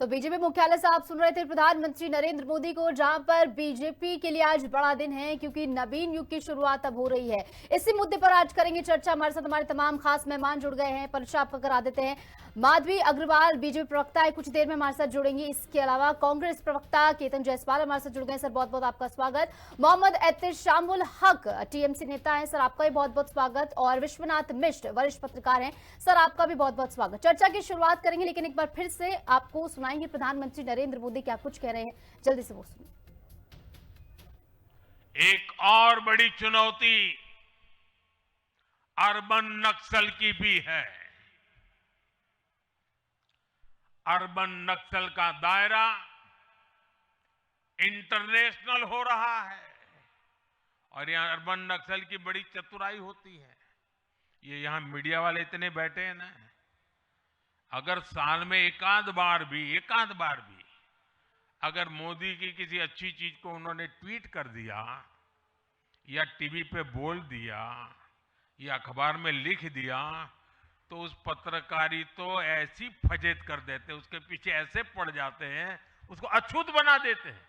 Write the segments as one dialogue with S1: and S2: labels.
S1: तो बीजेपी मुख्यालय से आप सुन रहे थे प्रधानमंत्री नरेंद्र मोदी को, जहां पर बीजेपी के लिए आज बड़ा दिन है क्योंकि नवीन युग की शुरुआत अब हो रही है। इसी मुद्दे पर आज करेंगे चर्चा। हमारे साथ हमारे तमाम खास मेहमान जुड़ गए हैं। परिचय आपका करा देते हैं। माधवी अग्रवाल बीजेपी प्रवक्ता है, कुछ देर में हमारे साथ जुड़ेंगी। इसके अलावा कांग्रेस प्रवक्ता केतन जायसवाल हमारे साथ जुड़ गए। सर बहुत बहुत आपका स्वागत। मोहम्मद एहतेशामुल हक टीएमसी नेता है, सर आपका भी बहुत बहुत स्वागत। और विश्वनाथ मिश्र वरिष्ठ पत्रकार हैं, सर आपका भी बहुत बहुत स्वागत। चर्चा की शुरुआत करेंगे, लेकिन एक बार फिर से आपको सुनाएंगे प्रधानमंत्री नरेंद्र मोदी क्या कुछ कह रहे हैं, जल्दी से वो सुनिए।
S2: एक और बड़ी चुनौती अर्बन नक्सल की भी है। अर्बन नक्सल का दायरा इंटरनेशनल हो रहा है और यहां अर्बन नक्सल की बड़ी चतुराई होती है। ये यहां मीडिया वाले इतने बैठे हैं ना, अगर साल में एकाध बार भी अगर मोदी की किसी अच्छी चीज को उन्होंने ट्वीट कर दिया या टीवी पे बोल दिया या अखबार में लिख दिया तो उस पत्रकारी तो ऐसी फजेत कर देते, उसके पीछे ऐसे पड़ जाते हैं, उसको अछूत बना देते हैं,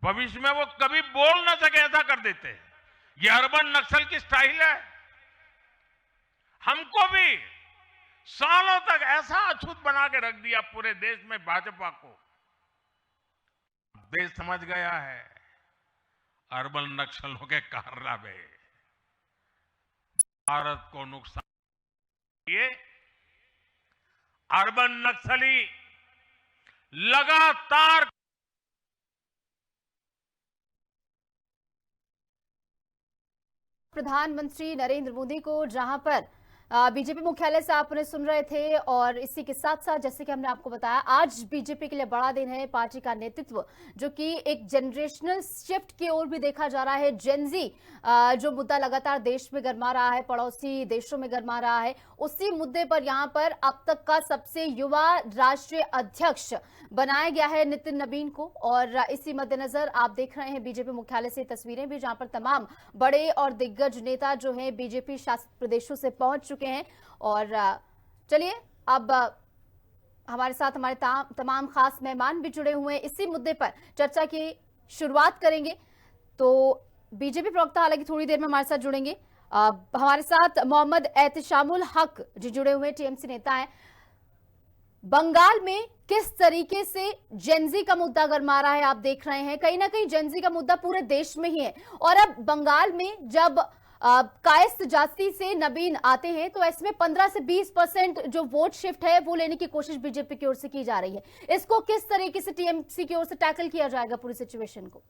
S2: भविष्य में वो कभी बोल ना सके ऐसा कर देते हैं। ये अर्बन नक्सल की स्टाइल है। हमको भी सालों तक ऐसा अछूत बना के रख दिया पूरे देश में भाजपा को। देश समझ गया है अर्बन नक्सलों के कारनामे भारत को नुकसान। ये अर्बन नक्सली लगातार
S1: प्रधानमंत्री नरेंद्र मोदी को, जहां पर बीजेपी मुख्यालय से आप उन्हें सुन रहे थे। और इसी के साथ साथ जैसे कि हमने आपको बताया, आज बीजेपी के लिए बड़ा दिन है। पार्टी का नेतृत्व जो कि एक जनरेशनल शिफ्ट की ओर भी देखा जा रहा है। जेनजी जो मुद्दा लगातार देश में गरमा रहा है, पड़ोसी देशों में गरमा रहा है, उसी मुद्दे पर यहां पर अब तक का सबसे युवा राष्ट्रीय अध्यक्ष बनाया गया है नितिन नवीन को। और इसी मद्देनजर आप देख रहे हैं बीजेपी मुख्यालय से तस्वीरें भी, जहां पर तमाम बड़े और दिग्गज नेता जो हैं बीजेपी शासित प्रदेशों से पहुंच चुके हैं। और चलिए अब हमारे साथ हमारे तमाम खास मेहमान भी जुड़े हुए हैं। इसी मुद्दे पर चर्चा की शुरुआत करेंगे। तो बीजेपी प्रवक्ता हालांकि थोड़ी देर में हमारे साथ जुड़ेंगे। हमारे साथ मोहम्मद एहतेशामुल हक जी जुड़े हुए टीएमसी नेता हैं। बंगाल में किस तरीके से जेनजी का मुद्दा गरमा रहा है आप देख रहे हैं। कहीं ना कहीं जेनजी का मुद्दा पूरे देश में ही है। और अब बंगाल में जब कायस्थ जाति से नवीन आते हैं तो इसमें 15 से 20% जो वोट शिफ्ट है वो लेने की कोशिश बीजेपी की ओर से की जा रही है। इसको किस तरीके से टीएमसी की ओर से टैकल किया जाएगा पूरी सिचुएशन को?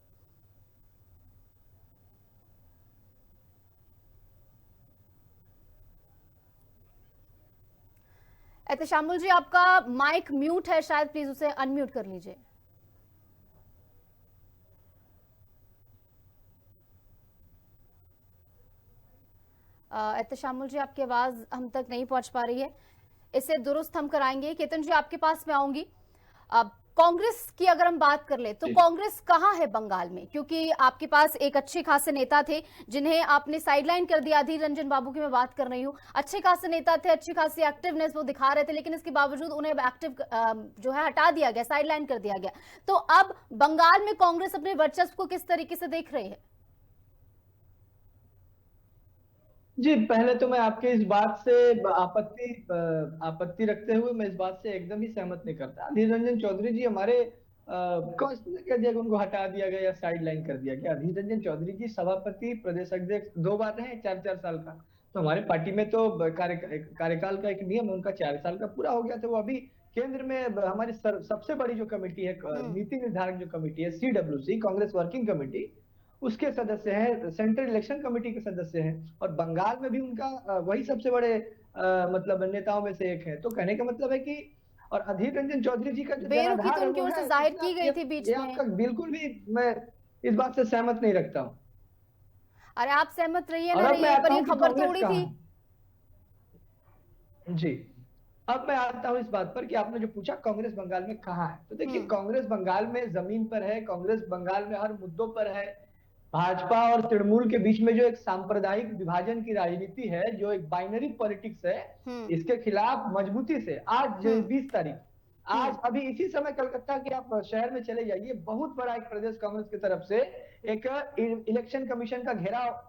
S1: एहतेशामुल जी, आपका माइक म्यूट है शायद, प्लीज उसे अनम्यूट कर लीजिए। एहतेशामुल जी, आपकी आवाज हम तक नहीं पहुंच पा रही है, इसे दुरुस्त हम कराएंगे। केतन जी, आपके पास में आऊंगी। कांग्रेस की अगर हम बात कर ले तो कांग्रेस कहां है बंगाल में? क्योंकि आपके पास एक अच्छे खासे नेता थे जिन्हें आपने साइडलाइन कर दिया। अधीर रंजन बाबू की मैं बात कर रही हूं। अच्छे खासे नेता थे, अच्छी खासी एक्टिवनेस वो दिखा रहे थे, लेकिन इसके बावजूद उन्हें एक्टिव जो है हटा दिया गया, साइडलाइन कर दिया गया। तो अब बंगाल में कांग्रेस अपने वर्चस्व को किस तरीके से देख रही है?
S3: जी, पहले तो मैं आपके इस बात से आपत्ति रखते हुए मैं इस बात से एकदम ही सहमत नहीं करता। अधीर रंजन चौधरी जी हमारे कौन सा कह दिया कि उनको हटा दिया गया या साइड लाइन कर दिया गया? अधीर रंजन चौधरी जी सभापति प्रदेश अध्यक्ष 2 बार रहे, 4-4 साल का। तो हमारे पार्टी में तो कार्यकाल का एक नियम, उनका 4 साल का पूरा हो गया। तो वो अभी केंद्र में हमारी सबसे बड़ी जो कमेटी है, नीति निर्धारक जो कमेटी है, CWC कांग्रेस वर्किंग कमेटी, उसके सदस्य हैं, सेंट्रल इलेक्शन कमेटी के सदस्य हैं। और बंगाल में भी उनका वही सबसे बड़े मतलब नेताओं में से एक है। तो कहने का मतलब है कि और अधीर रंजन चौधरी जी का जो
S1: बेरुखी तो
S3: जनाधार है
S1: उनकी
S3: वो
S1: ओर से
S3: है,
S1: जाहिर की गई थी बीच
S3: ये
S1: में।
S3: आपका बिल्कुल भी मैं इस बात से सहमत नहीं रखता हूँ।
S1: अरे आप सहमत रहिए
S3: और
S1: ना
S3: अब मैं
S1: रहिए,
S3: आता
S1: पर ये
S3: हूँ कि
S1: खबर तो
S3: कांग्रेस
S1: उड़ी
S3: कहाँ
S1: थी।
S3: है। जी, अब मैं आता हूं इस बात पर कि आपने जो पूछा कांग्रेस बंगाल में कहाँ है, तो देखिए कांग्रेस बंगाल में जमीन पर है, कांग्रेस बंगाल में हर मुद्दों पर है। भाजपा और तृणमूल के बीच में जो एक सांप्रदायिक विभाजन की राजनीति है, जो एक बाइनरी पॉलिटिक्स है, इसके खिलाफ मजबूती से आज 20 तारीख आज अभी इसी समय कलकत्ता के आप शहर में चले जाइए, बहुत बड़ा एक प्रदेश कांग्रेस की तरफ से एक इलेक्शन कमीशन का घेराव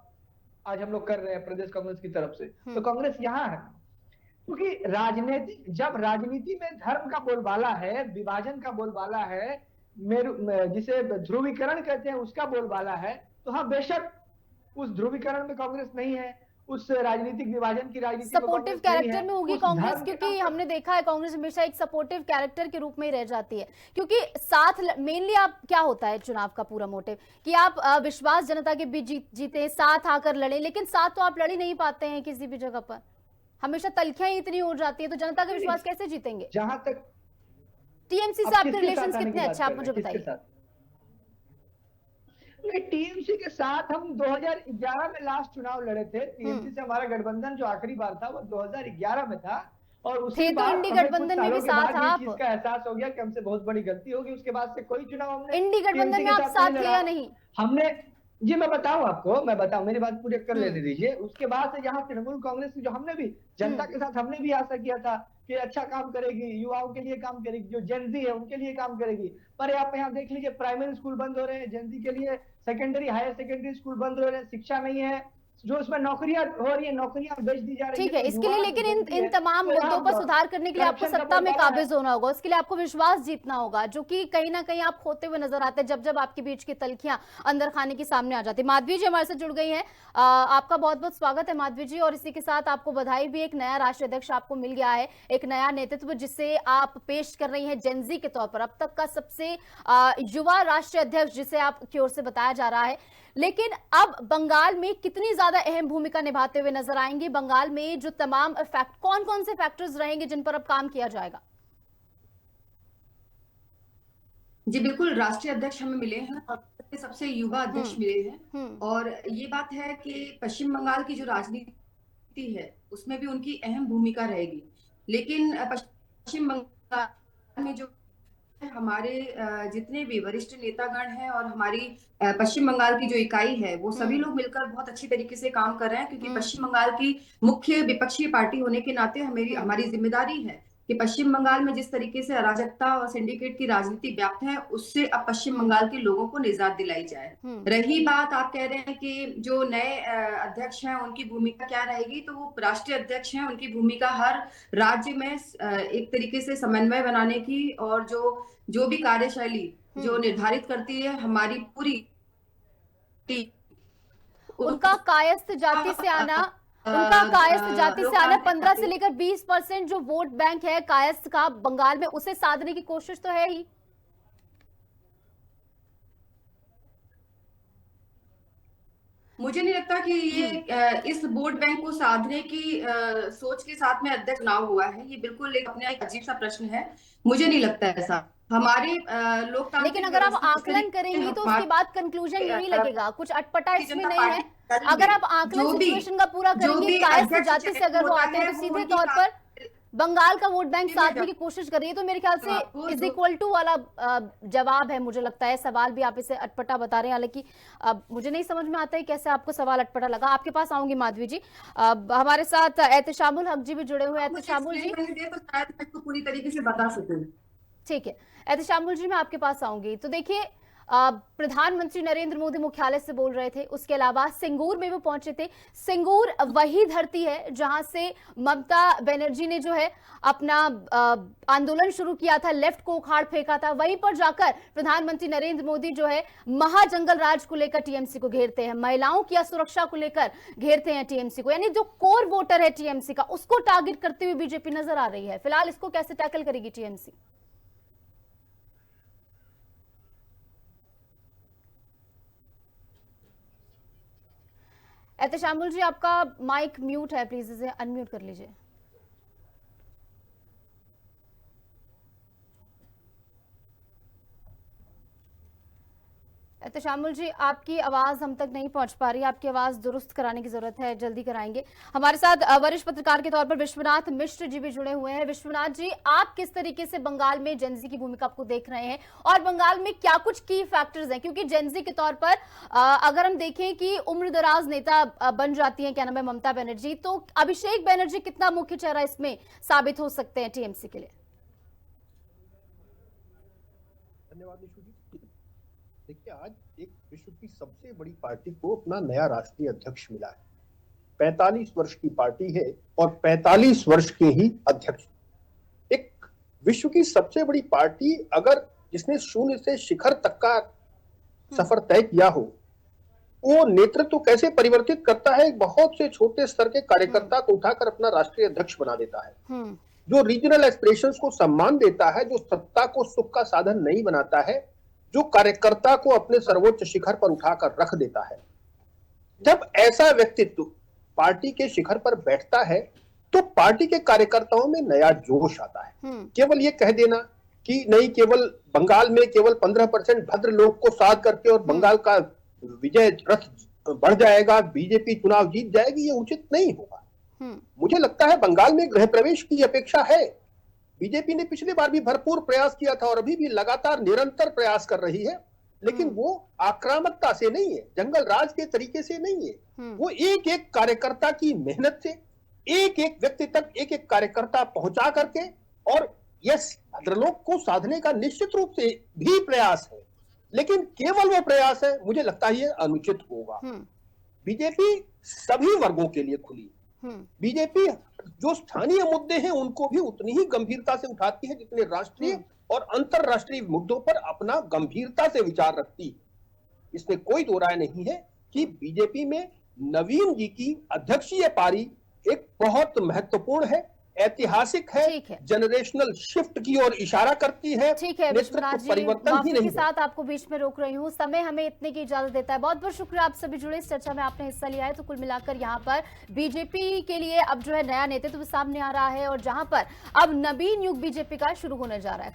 S3: आज हम लोग कर रहे हैं प्रदेश कांग्रेस की तरफ से। तो कांग्रेस यहाँ है क्योंकि राजनीति, जब राजनीति में धर्म का बोलबाला है, विभाजन का बोलबाला है, जिसे ध्रुवीकरण कहते हैं उसका बोलबाला है, तो हाँ बेशक उस ध्रुवीकरण में कांग्रेस नहीं है, उस राजनीतिक विभाजन की राजनीति
S1: सपोर्टिव कैरेक्टर में होगी कांग्रेस, क्योंकि हमने देखा है कांग्रेस हमेशा एक सपोर्टिव कैरेक्टर के रूप में ही रह जाती है। क्योंकि साथ मेनली आप क्या होता है चुनाव का पूरा मोटिव कि आप विश्वास जनता के बीच जीते, साथ आकर लड़े, लेकिन साथ तो आप लड़ ही नहीं पाते हैं किसी भी जगह पर, हमेशा तलखियां ही इतनी हो जाती है, तो जनता का विश्वास कैसे जीतेंगे?
S3: जहां तक
S1: टीएमसी से आपके रिलेशंस कितने अच्छे, आप मुझे बताइए।
S3: टीएमसी के साथ हम 2011 में लास्ट चुनाव लड़े थे। टीएमसी से हमारा गठबंधन जो आखिरी बार था वो 2011 में था, और उसके बाद
S1: इंडी गठबंधन में भी साथ आप,
S3: चीज का एहसास हो गया कि हमसे बहुत बड़ी गलती होगी। उसके बाद से कोई चुनाव हमने
S1: इंडी गठबंधन में आप साथ थे या नहीं?
S3: हमने जी मैं बताऊं आपको, मैं बताऊं, मेरी बात पूरी कर लेने दीजिए। उसके बाद से यहाँ तृणमूल कांग्रेस जो हमने भी जनता के साथ हमने भी आशा किया था कि अच्छा काम करेगी, युवाओं के लिए काम करेगी, जो जेनजी है उनके लिए काम करेगी। पर आप यहाँ देख लीजिए, प्राइमरी स्कूल बंद हो रहे हैं जेनजी के लिए, सेकेंडरी हायर सेकेंडरी स्कूल बंद हो रहे हैं, शिक्षा नहीं है, जो उसमें नौकरियां हो रही है नौकरियां बेच दी जा रही है।
S1: ठीक है, इसके लिए लेकिन इन तमाम मुद्दों पर सुधार करने के लिए आपको सत्ता में काबिज होना होगा, उसके लिए आपको विश्वास जीतना होगा, जो कि कहीं ना कहीं आप खोते हुए नजर आते हैं जब जब आपके बीच की तलखियां अंदर खाने की सामने आ जाती है। माधवी जी हमारे साथ जुड़ गई हैं, आपका बहुत बहुत स्वागत है माधवी जी, और इसी के साथ आपको बधाई भी, एक नया राष्ट्रीय अध्यक्ष आपको मिल गया है, एक नया नेतृत्व जिसे आप पेश कर रही है जेनजी के तौर पर, अब तक का सबसे युवा राष्ट्रीय अध्यक्ष जिसे आपकी ओर से बताया जा रहा है। लेकिन अब बंगाल में कितनी ज्यादा अहम भूमिका निभाते हुए नजर आएंगे? बंगाल में जो तमाम कौन कौन से फैक्टर्स रहेंगे जिन पर अब काम किया जाएगा?
S4: जी बिल्कुल, राष्ट्रीय अध्यक्ष हमें मिले हैं और सबसे युवा अध्यक्ष मिले हैं, और ये बात है कि पश्चिम बंगाल की जो राजनीति है उसमें भी उनकी अहम भूमिका रहेगी। लेकिन पश्चिम बंगाल में जो हमारे जितने भी वरिष्ठ नेतागण हैं और हमारी पश्चिम बंगाल की जो इकाई है वो सभी लोग मिलकर बहुत अच्छी तरीके से काम कर रहे हैं, क्योंकि पश्चिम बंगाल की मुख्य विपक्षी पार्टी होने के नाते हमारी जिम्मेदारी है कि पश्चिम बंगाल में जिस तरीके से अराजकता और सिंडिकेट की राजनीति व्याप्त है उससे अब पश्चिम बंगाल के लोगों को निजात दिलाई जाए। रही बात, आप कह रहे हैं कि जो नए अध्यक्ष हैं उनकी भूमिका क्या रहेगी, तो वो राष्ट्रीय अध्यक्ष हैं, उनकी भूमिका हर राज्य में एक तरीके से समन्वय बनाने की, और जो भी कार्यशैली जो निर्धारित करती है हमारी पूरी
S1: उनका कायस्थ जाति से आना, 15 से लेकर 20% जो वोट बैंक है कायस्थ का बंगाल में, उसे साधने की कोशिश तो है ही।
S4: मुझे नहीं लगता कि ये इस वोट बैंक को साधने की सोच के साथ में अध्यक्ष चुनाव हुआ है। ये बिल्कुल अपना एक अजीब सा प्रश्न है, मुझे नहीं लगता ऐसा। हमारे लोकतांत्रिक,
S1: लेकिन अगर आप आकलन करेंगी तो उसके बाद कंक्लूजन यही लगेगा, कुछ अटपटा इसमें नहीं है। अगर आप आकलन सिचुएशन का पूरा करेंगे, कायस्थ जाति से अगर वो आते हैं तो सीधे तौर पर बंगाल का वोट बैंक साधने की कोशिश कर रही है, तो मेरे ख्याल से इज इक्वल टू वाला जवाब है। मुझे लगता है सवाल भी आप इसे अटपटा बता रहे हैं, हालांकि मुझे नहीं समझ में आता है कैसे आपको सवाल अटपटा लगा। आपके पास आऊंगी माधवी जी, हमारे साथ एहतशामुल हक जी भी जुड़े हुए हैं। एहतशामुल जी
S4: तो पूरी तरीके से बता सकूं।
S1: ठीक है एहतशामुल जी, मैं आपके पास आऊंगी। तो देखिए, प्रधानमंत्री नरेंद्र मोदी मुख्यालय से बोल रहे थे, उसके अलावा सिंगूर में भी पहुंचे थे। सिंगूर वही धरती है जहां से ममता बनर्जी ने जो है अपना आंदोलन शुरू किया था, लेफ्ट को उखाड़ फेंका था। वहीं पर जाकर प्रधानमंत्री नरेंद्र मोदी जो है महाजंगल राज को लेकर टीएमसी को घेरते हैं, महिलाओं की असुरक्षा को लेकर घेरते हैं टीएमसी को, यानी जो कोर वोटर है टीएमसी का उसको टारगेट करते हुए बीजेपी नजर आ रही है। फिलहाल इसको कैसे टैकल करेगी टीएमसी? एहतशामुल जी, आपका माइक म्यूट है, प्लीज इसे अनम्यूट कर लीजिए। एहतशामुल जी, आपकी आवाज हम तक नहीं पहुंच पा रही है, आपकी आवाज दुरुस्त कराने की जरूरत है, जल्दी कराएंगे। हमारे साथ वरिष्ठ पत्रकार के तौर पर विश्वनाथ मिश्र जी भी जुड़े हुए हैं। विश्वनाथ जी, आप किस तरीके से बंगाल में जेनजी की भूमिका आपको देख रहे हैं, और बंगाल में क्या कुछ की फैक्टर्स हैं? क्योंकि जेनजी के तौर पर अगर हम देखें कि उम्रदराज नेता बन जाती है, क्या नाम है, ममता बनर्जी, तो अभिषेक बनर्जी कितना मुख्य चेहरा इसमें साबित हो सकते हैं टीएमसी के लिए?
S5: धन्यवाद निशु जी। देखिए, आज एक विश्व की सबसे बड़ी पार्टी को अपना नया राष्ट्रीय अध्यक्ष मिला है। 45 वर्ष की पार्टी है और 45 वर्ष के ही अध्यक्ष। एक विश्व की सबसे बड़ी पार्टी अगर जिसने शून्य से शिखर तक का सफर तय किया हो, वो नेतृत्व कैसे परिवर्तित करता है। बहुत से छोटे स्तर के कार्यकर्ता को उठाकर अपना राष्ट्रीय अध्यक्ष बना देता है, जो रीजनल एस्पिरेशंस को सम्मान देता है, जो सत्ता को सुख का साधन नहीं बनाता है, जो कार्यकर्ता को अपने सर्वोच्च शिखर पर उठाकर रख देता है। जब ऐसा व्यक्तित्व पार्टी के शिखर पर बैठता है तो पार्टी के कार्यकर्ताओं में नया जोश आता है। केवल ये कह देना कि नहीं, केवल बंगाल में केवल 15% भद्र लोग को साथ करके और बंगाल का विजय रथ बढ़ जाएगा, बीजेपी चुनाव जीत जाएगी, ये उचित नहीं होगा। मुझे लगता है बंगाल में गृह प्रवेश की अपेक्षा है। बीजेपी ने पिछली बार भी भरपूर प्रयास किया था और अभी भी लगातार निरंतर प्रयास कर रही है, लेकिन वो आक्रामकता से नहीं है, जंगल राज के तरीके से नहीं है। वो एक एक कार्यकर्ता की मेहनत से एक एक व्यक्ति तक एक एक कार्यकर्ता पहुंचा करके, और यस, भद्रलोक को साधने का निश्चित रूप से भी प्रयास है, लेकिन केवल वो प्रयास है, मुझे लगता है ये अनुचित होगा। बीजेपी सभी वर्गों के लिए खुली। बीजेपी जो स्थानीय मुद्दे हैं उनको भी उतनी ही गंभीरता से उठाती है जितने राष्ट्रीय और अंतरराष्ट्रीय मुद्दों पर अपना गंभीरता से विचार रखती है। इसमें कोई दो राय नहीं है कि बीजेपी में नवीन जी की अध्यक्षीय पारी एक बहुत महत्वपूर्ण है, ऐतिहासिक है, जनरेशनल शिफ्ट की ओर इशारा करती है।
S1: ठीक है विश्वनाथ जी,
S5: परिवर्तन ही नहीं
S1: के साथ आपको बीच में रोक रही हूँ, समय हमें इतने की इजाजत देता है। बहुत बहुत शुक्रिया, आप सभी जुड़े इस चर्चा में, आपने हिस्सा लिया है। तो कुल मिलाकर यहाँ पर बीजेपी के लिए अब जो है नया नेतृत्व सामने आ रहा है और जहां पर अब नवीन युग बीजेपी का शुरू होने जा रहा है।